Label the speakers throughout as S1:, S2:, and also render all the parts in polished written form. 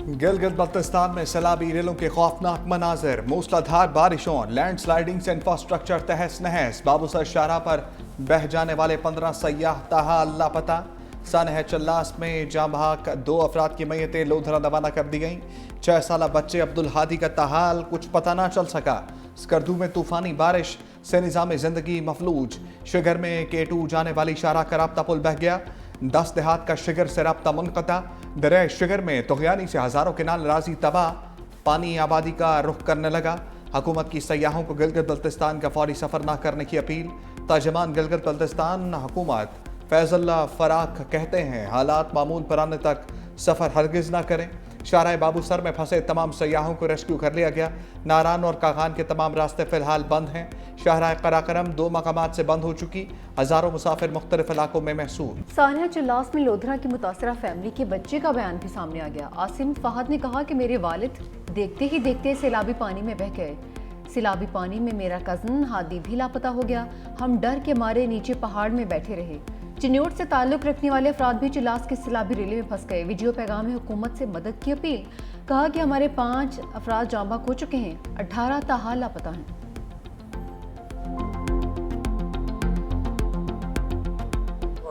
S1: गिलगित बल्तिस्तान में सैलाबी रेलों के खौफनाक मनाजिर, मूसलाधार बारिशों, लैंड स्लाइडिंग से इंफ्रास्ट्रक्चर तहस नहस। बाबूसर शाहराह पर बह जाने वाले 15 सयाह ताहाल लापता। सानह चल्लास में जाँ बहक 2 अफराद की मैयतें लोधरा रवाना कर दी गईं। 6 साल बच्चे अब्दुल हादी का ताहाल कुछ पता ना चल सका। स्कर्दू में तूफानी बारिश से निज़ाम जिंदगी मफलूज। शिगर में K2 जाने वाली शाहराह का राब्ता पुल बह गया। 10 देहात का शिगर से राब्ता मुनक़ता। दरिया शिगर में तुग़यानी से हज़ारों किनाल राजी तबाह। पानी आबादी का रुख करने लगा। हुकूमत की सयाहों को गिलगित बल्तिस्तान का फौरी सफ़र न करने की अपील। तर्जमान गिलगित बल्तिस्तान हुकूमत फैज़ुल्लाह फराख कहते हैं हालात मामूल पर आने तक सफ़र हरगिज़ ना करें। शाहराह बाबूसर में फंसे तमाम सयाहों को रेस्क्यू कर लिया गया। नारान और कागान के तमाम रास्ते फ़िलहाल बंद हैं। शाहराह कराकरम 2 मकामात से बंद हो चुकी। हज़ारों मुसाफिर मुख्तलिफ इलाकों में महसूर।
S2: सानिया चिल्लास में लोधरा की मुतासरा फैमिली के बच्चे का बयान भी सामने आ गया। आसिम फहद ने कहा कि मेरे वालिद देखते ही देखते सैलाबी पानी में बह गए। सैलाबी पानी में मेरा कज़न हादी भी लापता हो गया। हम डर के मारे नीचे पहाड़ में बैठे रहे। चिन्योट से ताल्लुक रखने वाले अफराद भी चिल्लास की सैलाबी रेले में फंस गए। वीडियो पैगाम में हुकूमत से मदद की अपील। कहा कि हमारे 5 अफराद जाँ बहक हो चुके हैं, 18 ताहाल लापता हैं।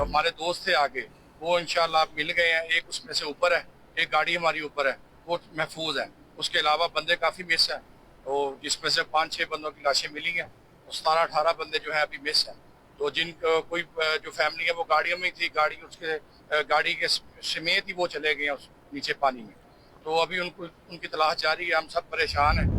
S3: हमारे दोस्त थे आगे, वो इंशाल्लाह मिल गए हैं। एक उसमें से ऊपर है, एक गाड़ी हमारी ऊपर है, वो महफूज है। उसके अलावा बंदे काफ़ी मिस हैं, तो जिसमें से 5-6 बंदों की लाशें मिली हैं। 17-18 बंदे जो हैं अभी मिस हैं। तो जिन कोई जो फैमिली है वो गाड़ियों में थी, गाड़ी के समेत ही वो चले गए हैं उस नीचे पानी में। तो अभी उनकी तलाश जारी है। हम सब परेशान हैं।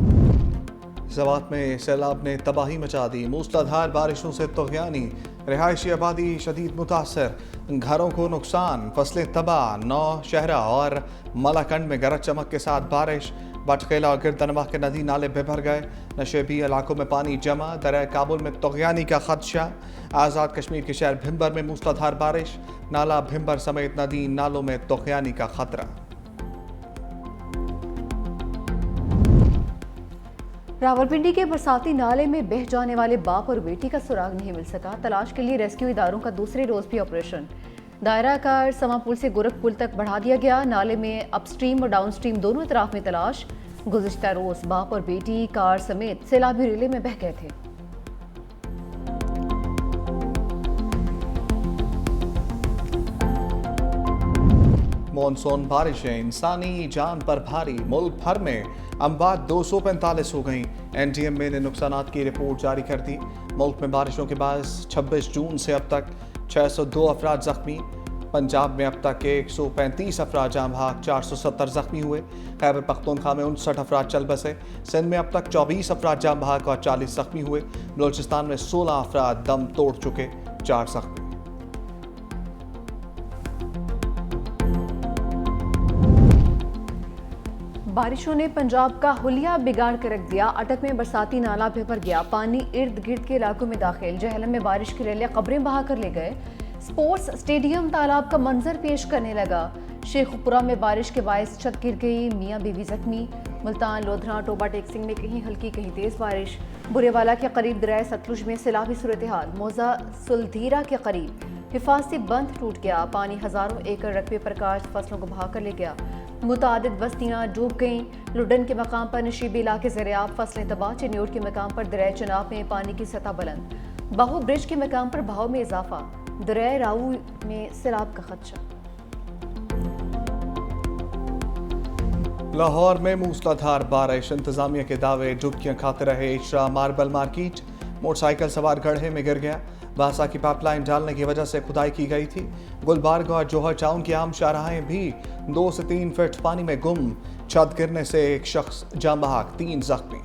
S1: ज़वात में सैलाब ने तबाही मचा दी। मूसलाधार बारिशों से तुग़यानी, रिहायशी आबादी शदीद मुतासर, घरों को नुकसान, फसलें तबाह। 9 शहरा और मलाकंड में गरज चमक के साथ बारिश। बटखेला और गिरदनवा के नदी नाले बेभर गए। नशेबी इलाकों में पानी जमा। दरिया काबुल में तुग़यानी का खदशा। आज़ाद कश्मीर के शहर भिम्बर में मूसलाधार बारिश। नाला भिम्बर समेत नदी नालों में तुग़यानी का खतरा।
S2: रावलपिंडी के बरसाती नाले में बह जाने वाले बाप और बेटी का सुराग नहीं मिल सका। तलाश के लिए रेस्क्यू इदारों का दूसरे रोज भी ऑपरेशन। दायरा कार समा पुल से गोरख पुल तक बढ़ा दिया गया। नाले में अपस्ट्रीम और डाउनस्ट्रीम दोनों तरफ में तलाश। गुज़िश्ता रोज बाप और बेटी कार समेत सैलाबी रेले में बह गए थे।
S1: मॉनसून बारिशें इंसानी जान पर भारी। मुल्क भर में अमवात 245 हो गई। NDMA ने नुकसानात की रिपोर्ट जारी कर दी। मुल्क में बारिशों के बाद 26 जून से अब तक 602 अफराद जख्मी। पंजाब में अब तक 135 अफराद जाँ बहक, 470 जख्मी हुए। खैबर पख्तूनख्वा में 59 अफराद चल बसे। सिंध में अब तक 24 अफराद जाँ बहक और 40 जख्मी हुए। बलोचिस्तान में 16 अफराद दम तोड़ चुके, 4 जख्मी।
S2: बारिशों ने पंजाब का हुलिया बिगाड़ कर रख दिया। अटक में बरसाती नाला भर गया। पानी इर्द गिर्द के इलाकों में दाखिल। जहलम में बारिश के रेले कब्रें बहा कर ले गए। स्पोर्ट्स स्टेडियम तालाब का मंजर पेश करने लगा। शेखपुरा में बारिश के बायस छत गिर गई, मियाँ बीवी जख्मी। मुल्तान, लोधरा, टोबा टेकसिंग में कहीं हल्की कहीं तेज बारिश। बुरेवाला के करीब दरिया सतलुज में सैलाबी सूरत हाल। मौजा सुलधीरा के करीब हिफाजती बंद टूट गया। पानी हजारों एकड़ रकबे पर काश्त फसलों को बहा कर ले गया। मुतादिद बस्तियां डूब गईं। लुडन के मकाम पर नशीबी इलाके ज़ेर-ए-आब, फसलें तबाह। चिन्योट के मकाम पर दरिया चनाब में पानी की सतह बुलंद। बाहू ब्रिज के मकाम पर बहाव में इजाफा। दरिया राऊ में सैलाब का खदशा।
S1: लाहौर में मूसलाधार बारिश। इंतजामिया के दावे डुबकियां खाते रहे इशरा मार्बल मार्केट। मोटरसाइकिल सवार गड्ढे में गिर गया। बासा की पाइपलाइन डालने की वजह से खुदाई की गई थी। गुलबर्ग और जौहर टाउन की आम शाहराहें भी 2 से 3 फीट पानी में गुम। छत गिरने से एक शख्स जाँ बहक, 3 जख्मी।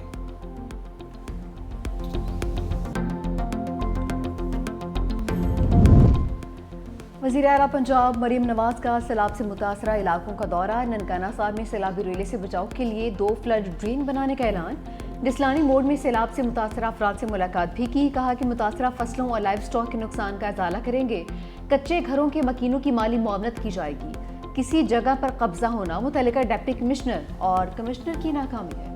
S2: वज़ीर आला पंजाब मरीम नवाज का सैलाब से मुतासरा इलाकों का दौरा। ननकाना साहब में सैलाबी रेले से बचाव के लिए 2 फ्लड ड्रेन बनाने का ऐलान। डिसलानी मोड़ में सैलाब से मुतासरा अफराद से मुलाकात भी की। कहा कि मुतासरा फसलों और लाइव स्टॉक के नुकसान का इजाला करेंगे। कच्चे घरों के मकीनों की माली मुआवनत की जाएगी। किसी जगह पर कब्जा होना मुतल्लिका डिप्टी कमिश्नर और कमिश्नर की नाकामी है।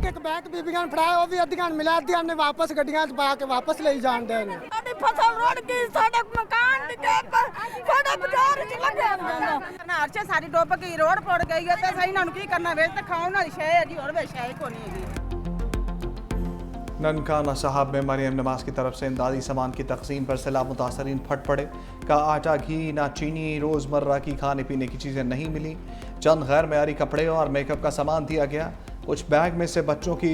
S4: एक बैग बीबियां फड़ाए वो भी अद्धियां मिला दियां ने वापस गड्डियां च पा के वापस ले जान दे ने
S5: साडी फसल रोड गई साडा मकान डिगे पर साडा बाजार च लगे ना हर सारी डुब गई रोड पड़ गई है ते सही ना की करना वे ते खाओ ना शे है जी और वे शे को नहीं है
S1: ननकाना साहब में मरियम नमाज की तरफ से इमदादी सामान की तकसीम पर सैलाब मुतासरीन फट पड़े। का आटा घी ना चीनी रोज़मर्रा की खाने पीने की चीज़ें नहीं मिली। चंद गैर मयारी कपड़े और मेकअप का सामान दिया गया। कुछ बैग में से बच्चों की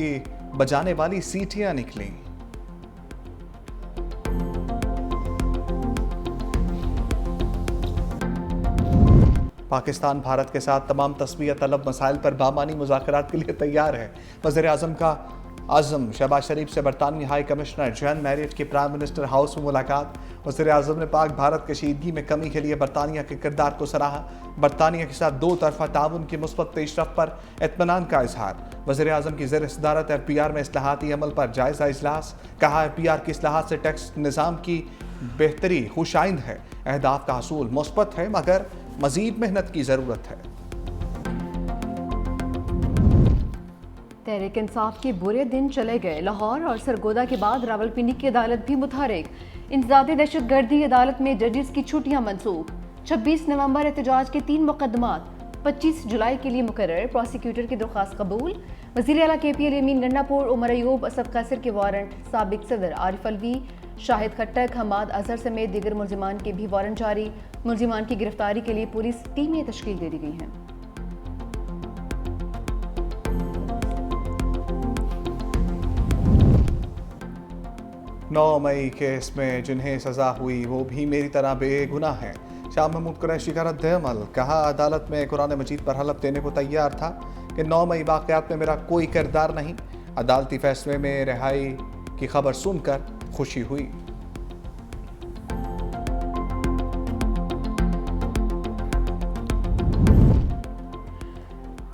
S1: बजाने वाली सीटियां निकली। पाकिस्तान भारत के साथ तमाम तस्वीर तलब मसाइल पर बामानी मुज़ाकरात के लिए तैयार है। वज़ीर आज़म का आज़म शहबाज शरीफ से बरतानवी हाई कमिश्नर जॉन मैरियट की प्राइम मिनिस्टर हाउस में मुलाकात। वज़ीर आज़म ने पाक भारत कशीदगी में कमी के लिए बरतानिया के किरदार को सराहा। बरतानिया के साथ दो तरफा ताउन की मुस्बत पेशरफ पर इत्मीनान का इजहार। वज़ीर आज़म की ज़ेर सदारत FPR में इस्लाहाती अमल पर जायज़ा इजलास। कहा FPR की इस्लाहात से टैक्स निज़ाम की बेहतरी खुशाइंद है। अहदाफ का हसूल मुस्बत है मगर मज़ीद मेहनत की ज़रूरत है।
S2: तहरीक इंसाफ के बुरे दिन चले गए। लाहौर और सरगोदा के बाद रावलपिंडी की अदालत भी मुतहरिक। इंसदादी दहशतगर्दी अदालत में जजेस की छुट्टियां मनसूख। 26 नवंबर एहतजाज के 3 मुकदमात 25 जुलाई के लिए मुकर्रर। प्रोसिक्यूटर की दरख्वास्त कबूल। वज़ीर आला KPL अमीन गंडापुर, उमर अयूब, असद कैसर के वारंट। साबिक सदर आरिफ अलवी, शाहिद खट्टक, हमाद अजहर समेत दीगर मुलजिमान के भी वारंट जारी। मुलजिमान की गिरफ्तारी के लिए पुलिस टीमें तश्कील दे दी गई हैं।
S1: 9 मई केस में जिन्हें सजा हुई वो भी मेरी तरह बेगुनाह हैं। शाह महमूद कुरैशी का रद्द-ए-अमल। कहा अदालत में कुरान मजीद पर हलफ देने को तैयार था कि 9 मई वाक़यात में मेरा कोई किरदार नहीं। अदालती फैसले में रिहाई की खबर सुनकर खुशी हुई।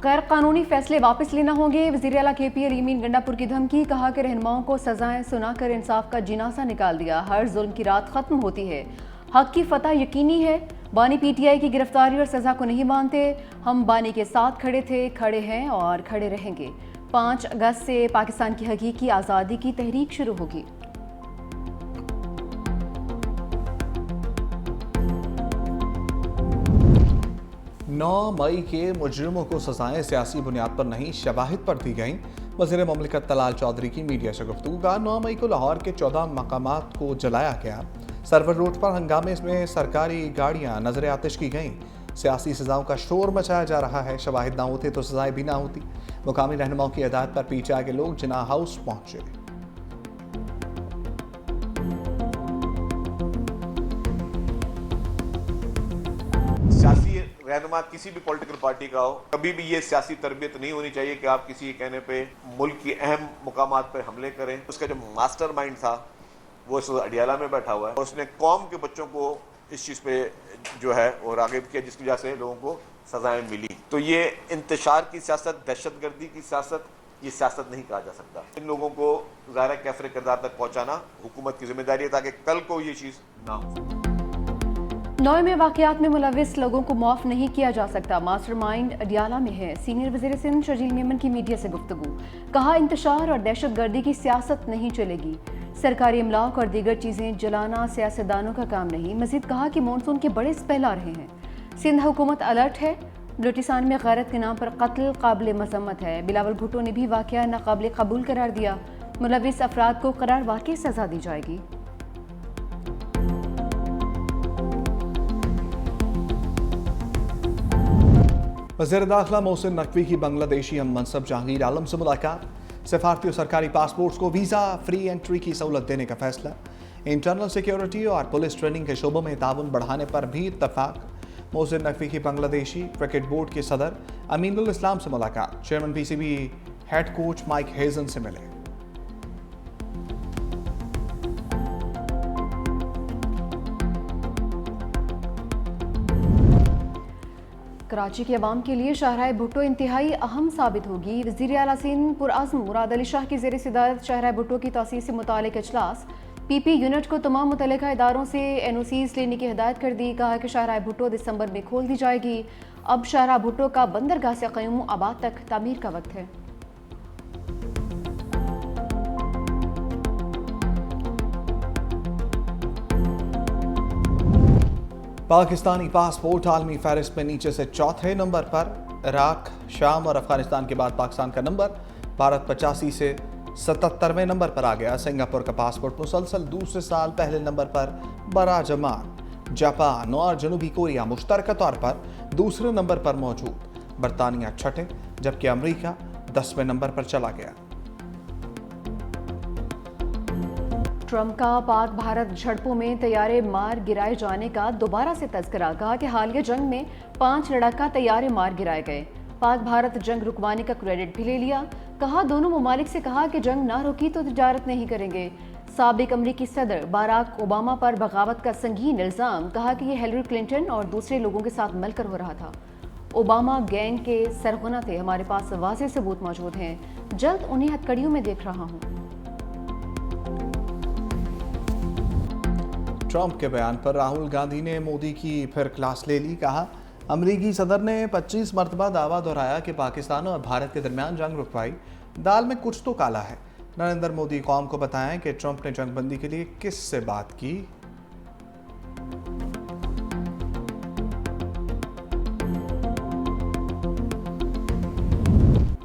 S2: गैर कानूनी फैसले वापस लेना होंगे। वज़ीर आला KPL अमीन गंडापुर की धमकी। कहा कि रहनुमाओं को सजाएं सुनाकर इंसाफ का जिनासा निकाल दिया। हर जुल्म की रात खत्म होती है। हक की फतह यकीनी है। बानी PTI की गिरफ्तारी और सजा को नहीं मानते। हम बानी के साथ खड़े थे, खड़े हैं और खड़े रहेंगे। 5 अगस्त से पाकिस्तान की हकीकी आज़ादी की तहरीक शुरू होगी।
S1: नौ मई के मुजरिमों को सजाएं सियासी बुनियाद पर नहीं शवाहिद पर दी गईं। वज़ीर ममलिकत तलाल चौधरी की मीडिया से गुफ्तगू। का 9 मई को लाहौर के 14 मकामात को जलाया गया। सरवर रोड पर हंगामे में सरकारी गाड़ियां नजर आतिश की गईं। सियासी सजाओं का शोर मचाया जा रहा है। शवाहिद ना होते तो सजाएं भी ना होती। मुकामी रहनुमाओं की हिदायत पर PTI के लोग जिन्ना हाउस पहुंचे।
S6: सियासी रहनुमा किसी भी पॉलिटिकल पार्टी का हो, कभी भी ये सियासी तरबियत नहीं होनी चाहिए कि आप किसी के कहने पे मुल्क की अहम मुकामात पर हमले करें। उसका जो मास्टरमाइंड था वो इस अडियाला में बैठा हुआ है और उसने कौम के बच्चों को इस चीज़ पे जो है वो रागिब किया, जिसकी वजह से लोगों को सजाएं मिली। तो ये इंतशार की सियासत, दहशतगर्दी की सियासत, ये सियासत नहीं कहा जा सकता। इन लोगों को ज़ाहिर कैफरे किरदार तक पहुँचाना हुकूमत की जिम्मेदारी है ताकि कल को ये चीज़ ना हो।
S2: 9 में वाक़यात में मुलविस लोगों को माफ़ नहीं किया जा सकता। मास्टरमाइंड अडियाला में है। सीनियर वज़ीर सिंध शर्जील मेमन की मीडिया से गुफ्तगू। कहा इंतशार और दहशतगर्दी की सियासत नहीं चलेगी। सरकारी इमलाक और दीगर चीज़ें जलाना सियासतदानों का काम नहीं। मज़ीद कहा कि मानसून के बड़े स्पेल आ रहे हैं। सिंध हुकूमत अलर्ट है। बलूचिस्तान में गैरत के नाम पर कत्ल काबिल मज़म्मत है। बिलावल भुट्टो ने भी वाक़या नाकाबिल कबूल करार दिया। मुलविस अफराद को करार वाक़ई सज़ा दी जाएगी।
S1: वज़ीर दाखिला मोहसिन नकवी की बांग्लादेशी हम मनसब जहांगीर आलम से मुलाकात। सफारती और सरकारी पासपोर्ट्स को वीज़ा फ्री एंट्री की सहूलत देने का फैसला। इंटरनल सिक्योरिटी और पुलिस ट्रेनिंग के शोबों में ताउन बढ़ाने पर भी इत्तफाक। मोहसिन नकवी की बांग्लादेशी क्रिकेट बोर्ड के सदर अमीनुल इस्लाम से मुलाकात। Chairman PCB head coach Mike Hesson से मिले।
S2: कराची के अवाम के लिए शाहराह भुट्टो इंतहाई अहम साबित होगी। वज़ीर आला सिंध पुरअज़्म मुराद अली शाह की ज़ेर सदारत शाहराह भुट्टो की तौसीस से मुतालिक इजलास। PP यूनिट को तमाम मुतल्लिका इदारों से NOCs लेने की हिदायत कर दी। कहा कि शाहराह भुट्टो दिसंबर में खोल दी जाएगी। अब शाहराह भुट्टो का बंदरगाह से क़य्यूम आबाद तक तामीर का वक्त है।
S1: पाकिस्तानी पासपोर्ट आलमी फहरिस्त में नीचे से चौथे नंबर पर। इराक, शाम और अफगानिस्तान के बाद पाकिस्तान का नंबर। भारत 85 से 77वें नंबर पर आ गया। सिंगापुर का पासपोर्ट मुसलसल दूसरे साल पहले नंबर पर बराजमान। जापान और जनूबी कोरिया मुश्तरका तौर पर दूसरे नंबर पर मौजूद। बरतानिया छठे जबकि अमेरिका 10वें नंबर पर चला गया।
S2: ट्रंप का पाक भारत झड़पों में तैयारे मार गिराए जाने का दोबारा से तज़किरा। कहा कि हालिया जंग में 5 लड़ाका तैयारे मार गिराए गए। पाक भारत जंग रुकवाने का क्रेडिट भी ले लिया। कहा दोनों ममालिक से कहा कि जंग ना रुकी तो तिजारत नहीं करेंगे। साबिक अमरीकी सदर बाराक ओबामा पर बगावत का संगीन इल्ज़ाम। कहा कि यह हिलरी क्लिंटन और दूसरे लोगों के साथ मिलकर हो रहा था। ओबामा गैंग के सरगना थे। हमारे पास वाज़ेह सबूत मौजूद हैं। जल्द उन्हें हथकड़ियों में देख रहा हूँ।
S1: ट्रंप के बयान पर राहुल गांधी ने मोदी की फिर क्लास ले ली। कहा अमरीकी सदर ने 25 मरतबा दावा दोहराया कि पाकिस्तान और भारत के दरमियान जंग रुकवाई। दाल में कुछ तो काला है। नरेंद्र मोदी कौम को बताएं कि ट्रंप ने जंगबंदी के लिए किस से बात की।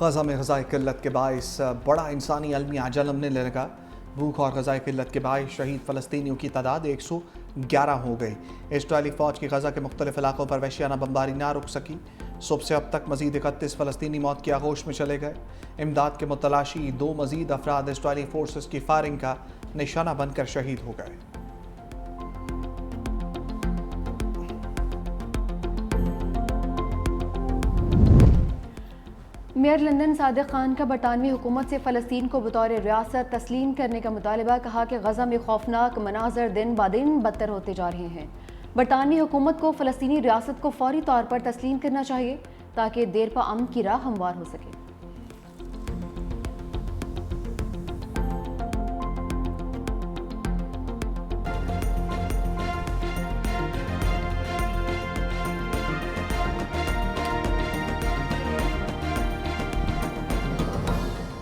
S1: गजा में गजाई किल्लत के बाइस बड़ा इंसानी अलमी अजल हमने ले लगा। भूख और गजाई किल्लत के बाइस शहीद फ़लस्तीनियों की तादाद 111 हो गई। इजरायली फ़ौज की गजा के मुख्तलिफ इलाकों पर वहशियाना बमबारी ना रुक सकी। सुबह से अब तक मजीद 31 फ़लस्तीनी मौत की आगोश में चले गए। इमदाद के मुतलाशी 2 मजीद अफराद इजरायली फोर्सेस की फायरिंग का निशाना बनकर शहीद हो गए।
S2: मेयर लंदन सादिक खान का बरतानवी हुकूमत से फ़लस्तीन को बतौर रियासत तस्लीम करने का मुतालबा। कहा कि गजा में खौफनाक मनाजर दिन ब दिन बदतर होते जा रहे हैं। बरतानवी हुकूमत को फ़लस्तीनी रियासत को फौरी तौर पर तस्लीम करना चाहिए ताकि देर पा अमन की राह हमवार हो सके।